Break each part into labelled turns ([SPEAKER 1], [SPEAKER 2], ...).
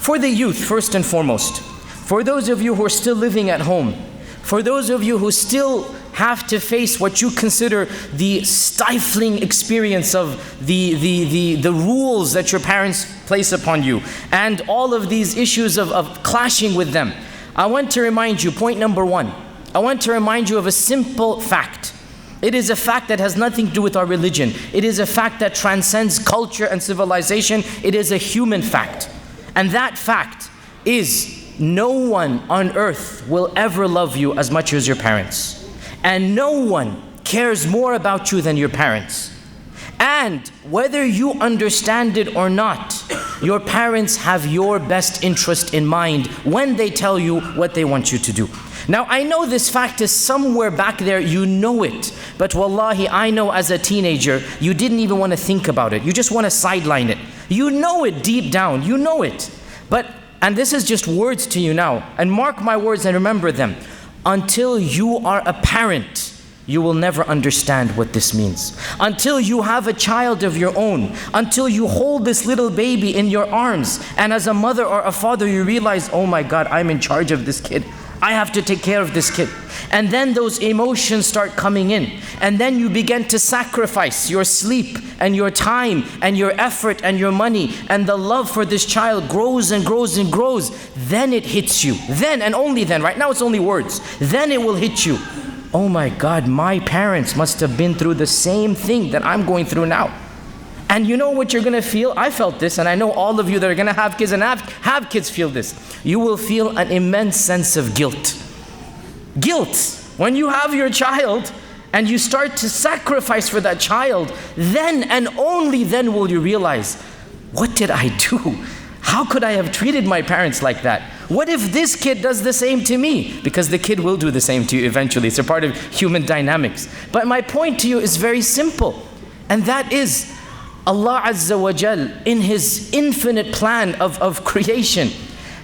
[SPEAKER 1] for the youth, first and foremost, for those of you who are still living at home, for those of you who still have to face what you consider the stifling experience of the rules that your parents place upon you, and all of these issues of clashing with them, I want to remind you, point number one, I want to remind you of a simple fact. It is a fact that has nothing to do with our religion. It is a fact that transcends culture and civilization. It is a human fact. And that fact is, no one on earth will ever love you as much as your parents. And no one cares more about you than your parents. And whether you understand it or not, your parents have your best interest in mind when they tell you what they want you to do. Now, I know this fact is somewhere back there, you know it. But wallahi, I know as a teenager, you didn't even want to think about it. You just want to sideline it. You know it deep down, you know it. And this is just words to you now. And mark my words and remember them. Until you are a parent, you will never understand what this means. Until you have a child of your own, until you hold this little baby in your arms, and as a mother or a father you realize, oh my God, I'm in charge of this kid. I have to take care of this kid. And then those emotions start coming in. And then you begin to sacrifice your sleep and your time and your effort and your money. And the love for this child grows and grows and grows. Then it hits you. Then and only then. Right now it's only words. Then it will hit you. Oh my God, my parents must have been through the same thing that I'm going through now. And you know what you're going to feel? I felt this, and I know all of you that are going to have kids and have kids feel this. You will feel an immense sense of guilt. Guilt. When you have your child and you start to sacrifice for that child, then and only then will you realize, what did I do? How could I have treated my parents like that? What if this kid does the same to me? Because the kid will do the same to you eventually. It's a part of human dynamics. But my point to you is very simple. And that is, Allah Azza wa Jal, in His infinite plan of creation,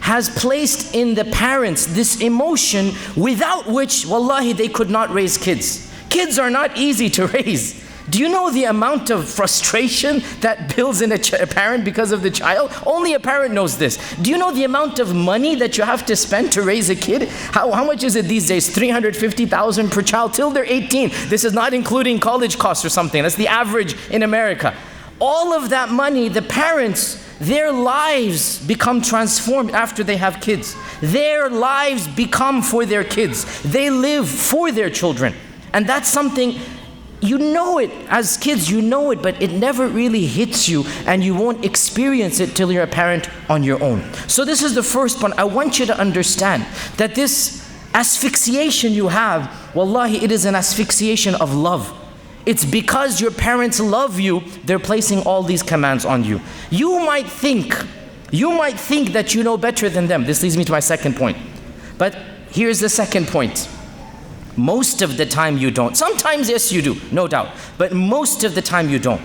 [SPEAKER 1] has placed in the parents this emotion without which, wallahi, they could not raise kids. Kids are not easy to raise. Do you know the amount of frustration that builds in a parent because of the child? Only a parent knows this. Do you know the amount of money that you have to spend to raise a kid? How much is it these days? 350,000 per child till they're 18. This is not including college costs or something. That's the average in America. All of that money, the parents, their lives become transformed after they have kids. Their lives become for their kids. They live for their children. And that's something, you know it. As kids, you know it, but it never really hits you, and you won't experience it till you're a parent on your own. So this is the first one. I want you to understand that this asphyxiation you have, wallahi, it is an asphyxiation of love. It's because your parents love you, they're placing all these commands on you. You might think that you know better than them. This leads me to my second point. But here's the second point. Most of the time you don't. Sometimes, yes, you do, no doubt. But most of the time you don't.